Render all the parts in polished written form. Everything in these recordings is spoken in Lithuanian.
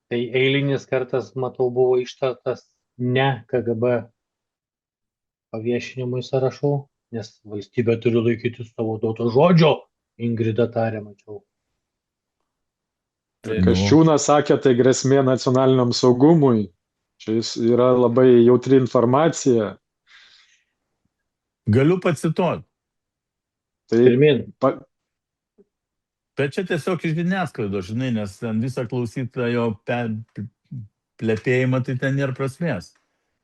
Tai eilinis kartas, matau, buvo ištartas ne KGB paviešinimui sąrašų, nes valstybė turi laikytis savo duoto žodžio, Ingrida tarė, mačiau. Ir Nu, Kasčiūnas sakė, tai grėsmė nacionaliniam saugumui. Čia jis yra labai jautri informacija. galiu pacituoti. Tai Pirmin. pa, Bet čia tiesiog iš žiniasklaidos, žinai, nes ten visą klausytojo plepėjimą, tai ten nėra prasmės.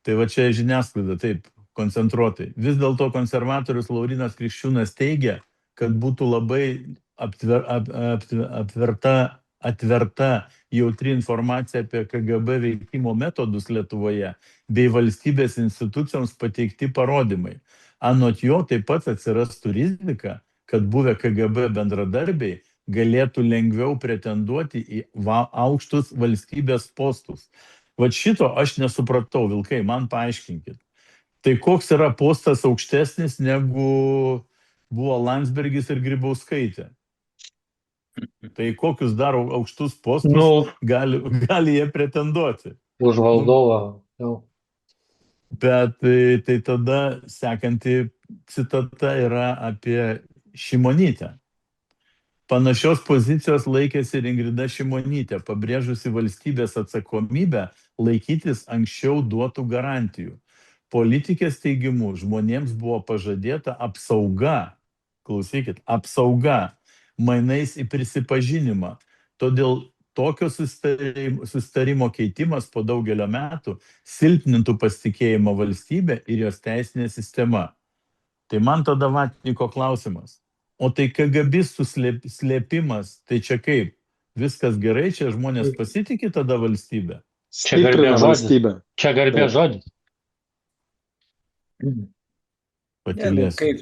Tai va čia žiniasklaida taip koncentruotai. Vis dėlto konservatorius Laurynas Krikščiūnas teigia, kad būtų labai atverta jautri informacija apie KGB veikimo metodus Lietuvoje bei valstybės institucijoms pateikti parodymai. Anot jo taip pat atsirastų rizika, kad buvę KGB bendradarbiai galėtų lengviau pretenduoti į aukštus valstybės postus. Vat šito aš nesupratau, vilkai, man paaiškinkit. Tai koks yra postas aukštesnis negu buvo Landsbergis ir Grybauskaitė? Tai kokius dar aukštus postus gali jie pretenduoti? Už valdovą. Jau. Bet tai tada sekanti citata yra apie Šimonytę. Panašios pozicijos laikėsi ir Ingrida Šimonytė, pabrėžusi valstybės atsakomybę laikytis anksčiau duotų garantijų. Politikės teigimu žmonėms buvo pažadėta apsauga, klausykit, apsauga, mainais į prisipažinimą. Todėl tokio susitarimo keitimas po daugelio metų silpnintų pasitikėjimą valstybę ir jos teisinė sistema. Tai man tada Vatniko klausimas. O tai KGBistų slėpimas, tai čia kaip? Viskas gerai, čia žmonės pasitikė tada valstybę? stiprina valstybę. Čia garbė žodis. Ne, nu Patylėsiu. kaip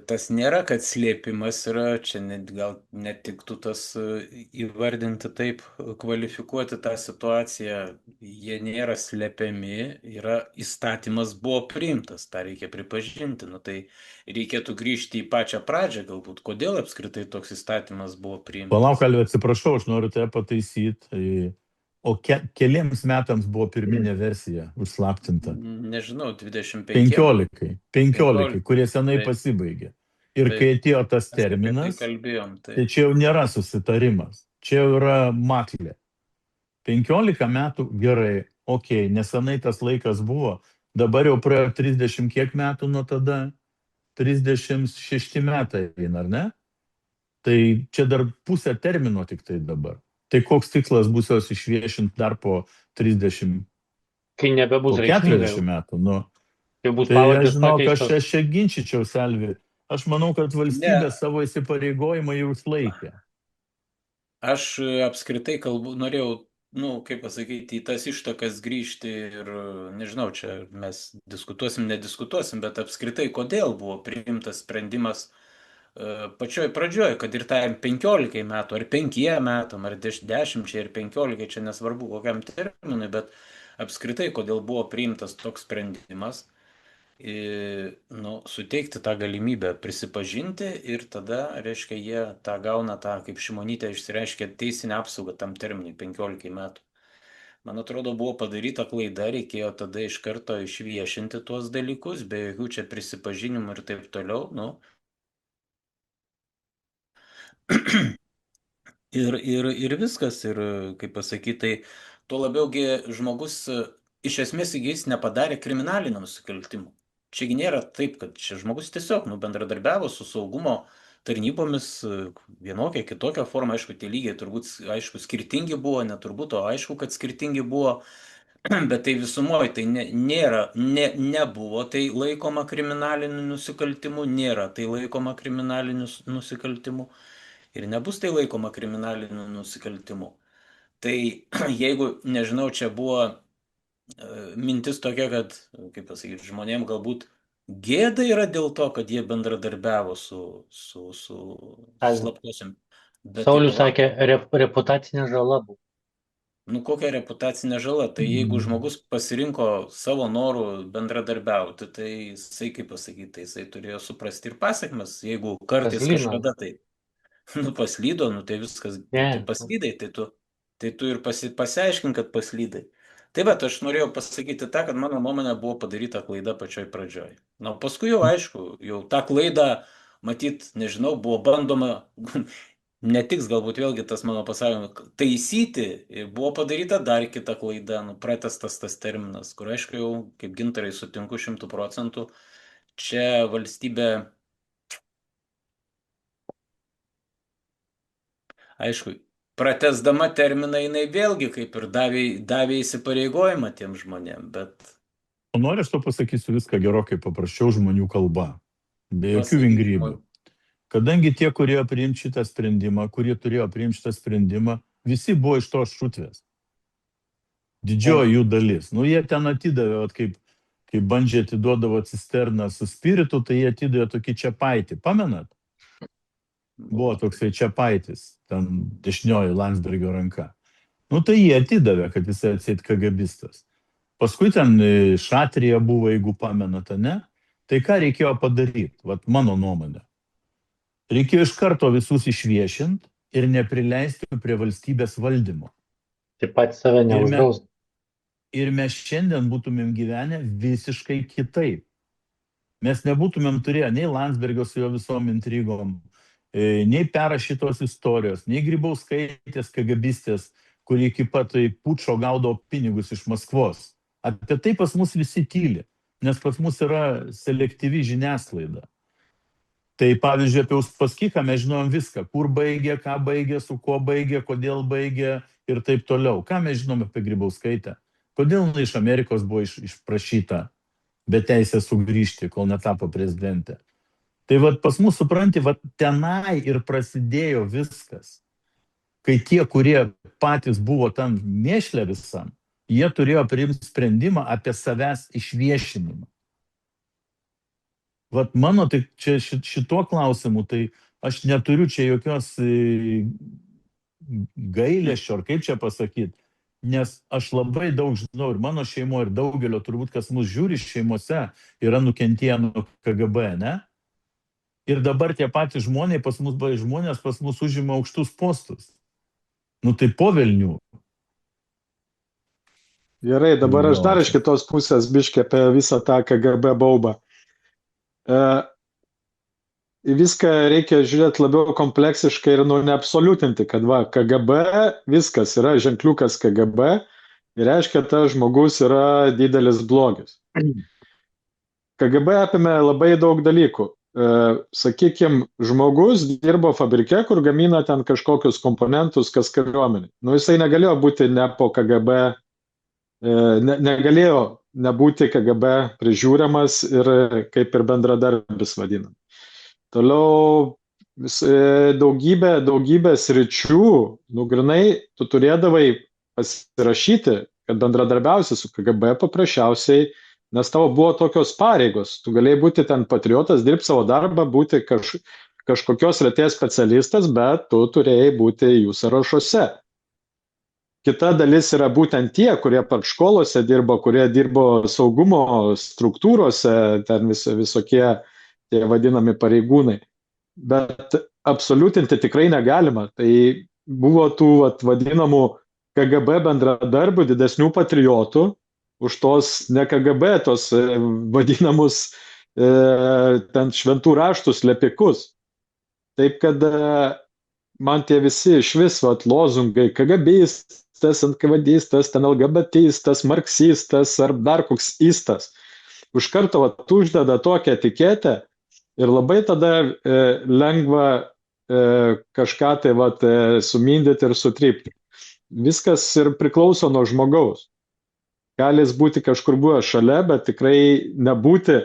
tas nėra, kad slėpimas yra, čia gal netiktų tas įvardinti taip, kvalifikuoti tą situaciją, jie nėra slėpiami, yra įstatymas buvo priimtas, tą reikia pripažinti, nu tai reikėtų grįžti į pačią pradžią galbūt, kodėl apskritai toks įstatymas buvo priimtas. Palauk, Alvi, atsiprašau, aš noriu tave pataisyti. O keliems metams buvo pirminė versija užslaptinta? Nežinau, 25. 15, kurie senai Taip. pasibaigė. Ir Taip. kai atėjo tas Mes apie terminas, tai kalbėjom, tai tai čia jau nėra susitarimas, čia jau yra maklė. 15 metų gerai, okei, nesenai tas laikas buvo, dabar jau praėjo 30 kiek metų nuo tada, 36 metai, ar ne? Tai čia dar pusę termino tik tai dabar. Tai koks tikslas bus jos išviešinti dar po 30, Kai po nebebus reikšminga. 40 metų? Nu, Kai bus tai aš pavardės žinau, kad pakeistos. aš čia ginčyčiau, Selvi. Aš manau, kad valstybė savo įsipareigojimą jau išlaikė. aš apskritai norėjau, kaip pasakyti, į tas ištakas grįžti ir, nežinau, čia mes nediskutuosim, bet apskritai, kodėl buvo priimtas sprendimas pačioj pradžioj, kad ir tai 15 metų, ar 5 metam, ar 10 ir 15, čia nesvarbu kokiam terminui, bet apskritai, kodėl buvo priimtas toks sprendimas, suteikti tą galimybę prisipažinti ir tada, reiškia, jie tą gauna tą, kaip Šimonytė išsireiškė, teisinę apsaugą tam terminui 15 metų. Man atrodo, buvo padaryta klaida, reikėjo tada iš karto išviešinti tuos dalykus, be jokių čia prisipažinimų ir taip toliau, Ir viskas, ir kaip pasakyti, tai tuo labiaugi žmogus iš esmės jis nepadarė kriminalinio nusikaltimų. Čiagi nėra taip, kad čia žmogus tiesiog bendradarbiavo su saugumo tarnybomis vienokia, kitokia forma, aišku, tie lygiai turbūt, aišku, skirtingi buvo, neturbūt, o aišku, kad skirtingi buvo, bet tai visumoje tai nebuvo tai laikoma kriminaliniu nusikaltimu, nėra tai laikoma kriminaliniu nusikaltimu. Ir nebus tai laikoma kriminaliniu nusikaltimu. Tai jeigu, nežinau, čia buvo mintis tokia, kad, kaip pasakyti, žmonėm galbūt gėda yra dėl to, kad jie bendradarbiavo su slaptosiam. Saulius sakė, reputacinė žala buvo. Kokia reputacinė žala? Tai jeigu žmogus pasirinko savo norų bendradarbiauti, tai jisai, kaip pasakyti, tai jisai turėjo suprasti ir pasiekmes. Jeigu kartais kažkada tai paslydo, tai viskas, tai paslydai, tai tu tai tu ir pasiaiškink, kad paslydai. Tai bet aš norėjau pasakyti tą, kad mano nuomonė buvo padaryta klaida pačioj pradžioj. Na, paskui jau aišku, jau tą klaidą, matyt, nežinau, buvo bandoma, netiks galbūt vėlgi tas mano pasakymas, taisyti ir buvo padaryta dar kita klaida, nu, pratęstas tas terminas, kur aišku jau, kaip Gintarai, sutinku 100%, čia valstybė, aišku, pratęsdama terminą jinai vėlgi kaip ir davė įsipareigojimą tiem žmonėm, bet O nori, aš to pasakysiu viską gerokai paprasčiau žmonių kalba, be jokių Pasakyk, vingrybių. Kadangi tie, kurie priimti šitą sprendimą, kurie turėjo priimti šitą sprendimą, visi buvo iš tos šutvės. Didžioji jų dalis. Nu, jie ten atidavė, vat, kaip bandžiai atiduodavo cisterną su spiritu, tai jie atidavė tokį Čepaitį. Pamenat? Buvo toksai Čepaitis, ten dešinioji Landsbergio ranka. Nu, tai jie atidavė, kad jisai atseit KGBistas. Paskui ten Šatrija buvo, jeigu pamenate, ne? Tai ką reikėjo padaryti? Vat mano nuomonė. Reikėjo iš karto visus išviešinti ir neprileisti prie valstybės valdymo. Taip pat save neuždraus. Ir mes šiandien būtumėm gyvenę visiškai kitaip. Mes nebūtumėm turėję nei Landsbergio su jo visom intrigom, nei perrašytos istorijos, nei Grybauskaitės KGBistės, kuri iki pat pučo gaudo pinigus iš Maskvos. Apie tai pas mus visi tyli, nes pas mus yra selektyvi žiniasklaida. Tai pavyzdžiui, apie Uspaskichą mes žinojom viską, kur baigė, ką baigė, su kuo baigė, kodėl baigė ir taip toliau. Ką mes žinom apie Grybauskaitę? Kodėl iš Amerikos buvo išprašyta be teisės sugrįžti, kol netapo prezidentė? Tai vat pas mus, supranti, vat tenai ir prasidėjo viskas. Kai tie, kurie patys buvo tam mėšle visam, jie turėjo priimti sprendimą apie savęs išviešinimą. Vat mano, tai čia šituo klausimu, tai aš neturiu čia jokios gailesčio, ar kaip čia pasakyti, nes aš labai daug žinau ir mano šeimo, ir daugelio turbūt, kas mus žiūri šeimose, yra nukentėję nuo KGB, ne? Ir dabar tie patys žmonės pas mus užima aukštus postus. Nu tai po velnių. Gerai, dabar aš dar iš kitos pusės biškį apie visą tą KGB baubą. Viską reikia žiūrėti labiau kompleksiškai ir neabsoliutinti, kad va, KGB viskas yra ženkliukas KGB ir reiškia, tas žmogus yra didelis blogis. KGB apėmė labai daug dalykų. Sakykime, žmogus dirbo fabrike, kur gamina ten kažkokius komponentus, kas kariuomenė. Nu, jisai negalėjo būti ne po KGB, negalėjo nebūti KGB prižiūrimas ir kaip ir bendradarbis vadinam. Toliau daugybė sričių, nu, grinai, tu turėdavai pasirašyti, kad bendradarbiausi su KGB paprasčiausiai, nes tavo buvo tokios pareigos. Tu galėjai būti ten patriotas, dirbti savo darbą, būti kažkokios srities specialistas, bet tu turėjai būti jų sąrašuose. Kita dalis yra būtent tie, kurie pat školose dirbo, kurie dirbo saugumo struktūrose, ten visokie tie vadinami pareigūnai. Bet absoliutinti tikrai negalima. Tai buvo tų vadinamų KGB bendradarbių, didesnių patriotų, už tos ne KGB, tos vadinamus ten šventų raštų slepikus. Taip kad man tie visi iš vis lozungai, KGBistas, NKVDistas, ten LGBTistas, marksistas ar dar koks istas, už karto uždeda tokią etiketę ir labai tada lengva kažką tai sumindyti ir sutrypti. Viskas ir priklauso nuo žmogaus. Gali jis būti kažkur buvę šalia, bet tikrai nebūti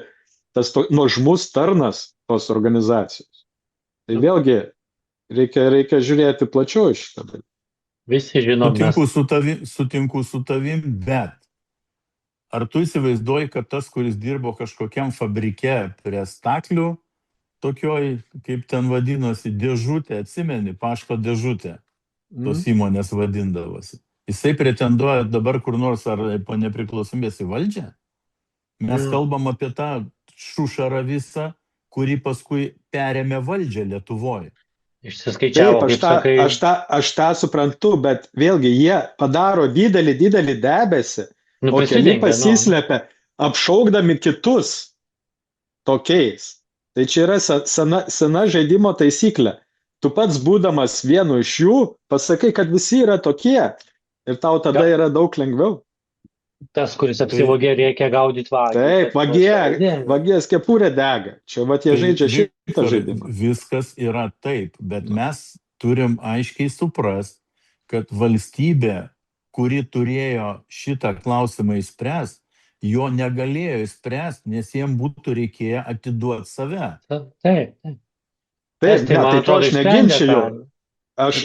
tas nuožmus tarnas tos organizacijos. Tai vėlgi reikia žiūrėti plačiau iš šitą. Visi žinom, Sutinku su tavim, bet ar tu įsivaizduoji, kad tas, kuris dirbo kažkokiam fabrike prie staklių, tokioj, kaip ten vadinosi, dėžutė, atsimeni, pašto dėžutė, tos įmonės vadindavosi. Jisai pretenduoja dabar kur nors ar po nepriklausomybės į valdžią? Mes kalbam apie tą šušarą visą, kuri paskui perėmė valdžią Lietuvoje. Išsiskaičiavo, Taip, kaip sakai. aš tą suprantu, bet vėlgi jie padaro didelį debesį, Nu, o keli prisidengia, nu. pasislepia, apšaukdami kitus tokiais. Tai čia yra sena žaidimo taisyklė. Tu pats būdamas vienu iš jų, pasakai, kad visi yra tokie ir tau tada yra daug lengviau. Tas, kuris apsivogė, reikia gaudyti vagį. Taip, vagės kepurė dega. Čia vat jie žaidžia šitą Viktorai, žaidimą. viskas yra taip, bet mes turim aiškiai suprast, kad valstybė, kuri turėjo šitą klausimą išspręsti, jo negalėjo išspręsti, nes jiems būtų reikėję atiduoti save. Taip, taip. Taip, Estai, ne, man tai to atrodo, aš išsprendė neginčiu. tą. Aš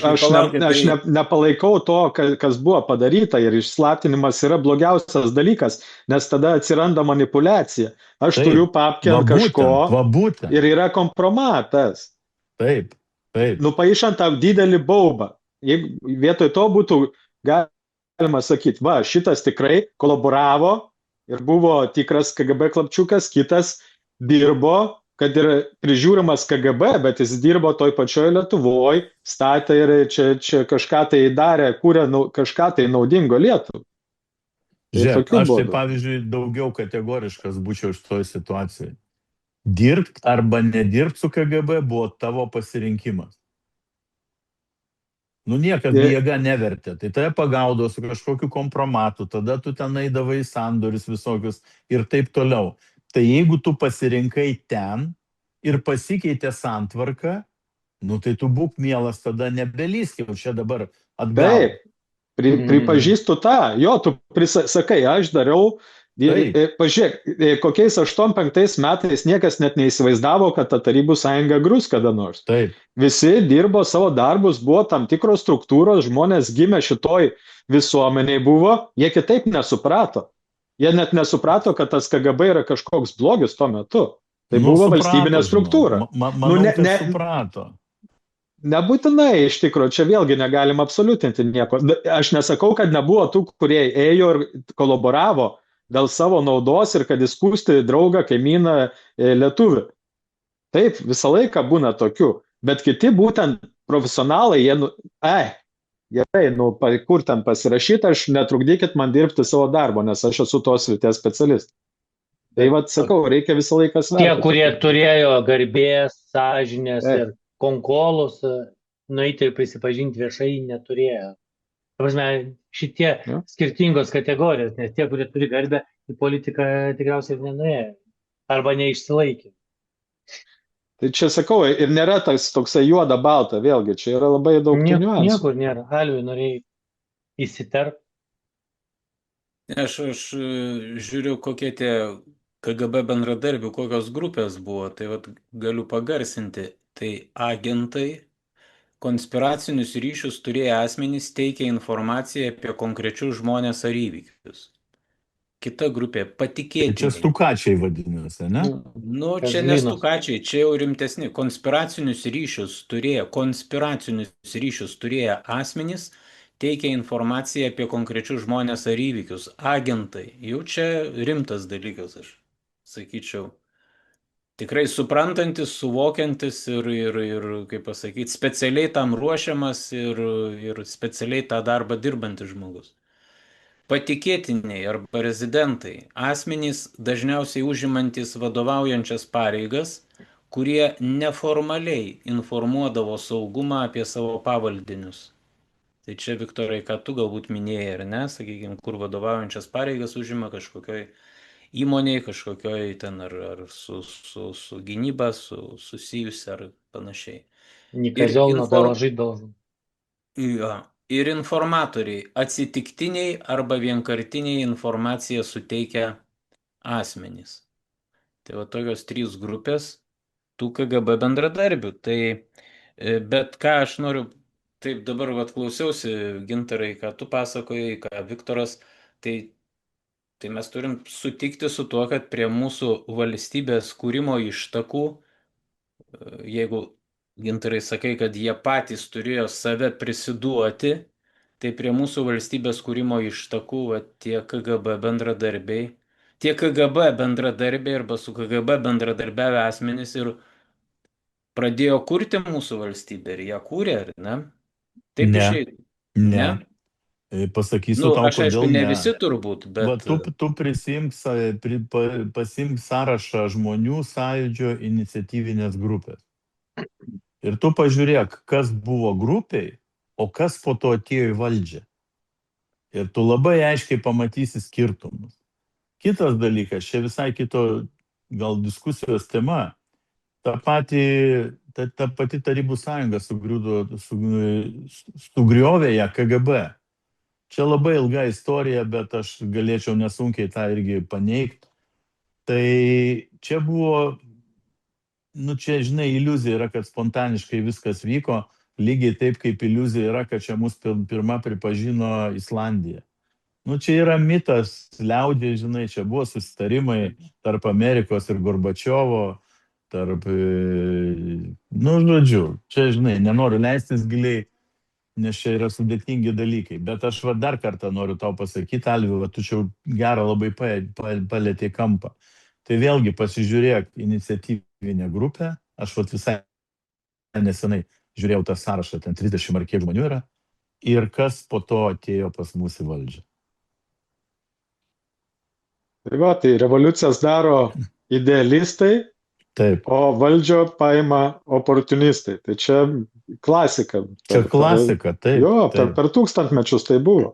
nepalaikau to, kas buvo padaryta ir išslaptinimas yra blogiausias dalykas, nes tada atsiranda manipulacija. Aš Taip, turiu papkę ant kažko va būtent. ir yra kompromatas. Taip, taip. Nupaišant tą didelį baubą. Jeigu vietoj to būtų galima sakyti, va, šitas tikrai kolaboravo ir buvo tikras KGB klapčiukas, kitas dirbo, kad ir prižiūrimas KGB, bet jis dirbo toj pačioj Lietuvoj, statė ir čia kažką tai darė, kūrė kažką tai naudingo Lietuvai. Žiūrėk, aš tai pavyzdžiui daugiau kategoriškas būčiau šitoj situacijai. Dirbt arba nedirbt su KGB buvo tavo pasirinkimas. Nu niekas jėga nevertė, tai tave pagaudo su kažkokiu kompromatu, tada tu ten eidavai į sandorius visokius ir taip toliau. Tai jeigu tu pasirinkai ten ir pasikeitė santvarka, nu tai tu būk mielas, tada nebelysk jau čia dabar atgal. Taip, pripažįstu tą, jo, tu sakai, aš dariau, pažiūrėk, kokiais 85 metais niekas net neįsivaizdavo, kad ta Tarybų sąjunga grius kada nors. Taip. Visi dirbo savo darbus, buvo tam tikros struktūros, žmonės gimė šitoj visuomeniai buvo, jie kitaip nesuprato. Jie net nesuprato, kad tas KGB yra kažkoks blogis tuo metu. Tai buvo valstybinė struktūra. Manau, kad suprato. Nebūtinai, iš tikrųjų, čia vėlgi negalim absoliutinti nieko. Aš nesakau, kad nebuvo tų, kurie ėjo ir kolaboravo dėl savo naudos ir kad įskūsti draugą, kaimyną lietuvį. Taip, visą laiką būna tokių. Bet kiti būtent profesionalai, jie, gerai, kur ten pasirašyti, aš netrukdykit man dirbti savo darbo, nes aš esu tos srities specialistas. Tai vat sakau, reikia visą laiką sverti. Tie, kurie turėjo garbės, sąžinės ir konkolus, nueiti ir prisipažinti viešai neturėjo. Šitie skirtingos kategorijos, nes tie, kurie turi garbę, į politiką tikriausiai nenuėjo. Arba neišsilaikė. Tai čia sakau, ir nėra toksai juoda balta, vėlgi, čia yra labai daug niuansų. Niekur nėra. Alvi, norėjai įsiterpti? Aš žiūriu, kokie tie KGB bendradarbių, kokios grupės buvo, tai vat galiu pagarsinti. Tai agentai, konspiracinius ryšius turėję asmenys teikia informaciją apie konkrečius žmonės ar įvykius. Kita grupė patikėtiniai. Čia stukačiai vadinasi, ne? Nu, čia ne stukačiai, čia jau rimtesni. Konspiracinius ryšius turėję asmenys teikia informaciją apie konkrečius žmonės ar įvykius. Agentai, jau čia rimtas dalykas, aš sakyčiau. Tikrai suprantantis, suvokiantis ir kaip pasakyti, specialiai tam ruošiamas ir specialiai tą darbą dirbantis žmogus. Patikėtiniai arba rezidentai, asmenys dažniausiai užimantis vadovaujančias pareigas, kurie neformaliai informuodavo saugumą apie savo pavaldinius. Tai čia, Viktorai, ką tu galbūt minėjai, ar ne, sakykime, kur vadovaujančias pareigas užima kažkokioj įmonėje, kažkokioj ten ar su gynyba, susijusi ar panašiai. Никозелно доложить должен. Ir informatoriai, atsitiktiniai arba vienkartiniai informaciją suteikia asmenys. Tai va tokios 3 grupės tų KGB bendradarbių. Tai, bet ką aš noriu, taip dabar klausiausi, Gintarai, ką tu pasakojai, ką Viktoras, tai mes turim sutikti su tuo, kad prie mūsų valstybės kūrimo ištakų, jeigu Gintarai sakai, kad jie patys turėjo save prisiduoti, tai prie mūsų valstybės kūrimo ištakų tie KGB bendradarbiai arba su KGB bendradarbiavę asmenys ir pradėjo kurti mūsų valstybę ir ją kūrė, ar ne? Taip Ne, išėjo. ne. Pasakysiu tau, Aš aišku, kodėl ne ne. visi turbūt, Va, bet tu pasiimk sąrašą žmonių sąjūdžio iniciatyvinės grupės. Ir tu pažiūrėk, kas buvo grupiai, o kas po to atėjo į valdžią. Ir tu labai aiškiai pamatysi skirtumus. Kitas dalykas, čia visai kito gal diskusijos tema. Ta pati Tarybų sąjunga sugriovė ją KGB. Čia labai ilga istorija, bet aš galėčiau nesunkiai tą irgi paneigti. Tai čia buvo, čia, žinai, iliuzija yra, kad spontaniškai viskas vyko, lygiai taip kaip iliuzija yra, kad čia mus pirma pripažino Islandija. Čia yra mitas, liaudė, žinai, čia buvo susitarimai tarp Amerikos ir Gorbačiovo, žodžiu, čia, žinai, nenoriu leistis giliai, nes čia yra sudėtingi dalykai. Bet aš dar kartą noriu tau pasakyti, Alvi, tu čia gerą labai palėtė kampą. Tai vėlgi pasižiūrėk iniciatyvinę grupę, aš visai nesenai žiūrėjau tą sąrašą, ten 30 ar kiek žmonių yra, ir kas po to atėjo pas mūsų į valdžią. Tai revoliucijas daro idealistai, taip, o valdžio paima oportunistai. Tai čia klasika. Čia klasika, taip. Jo, per 1000 mečius tai buvo.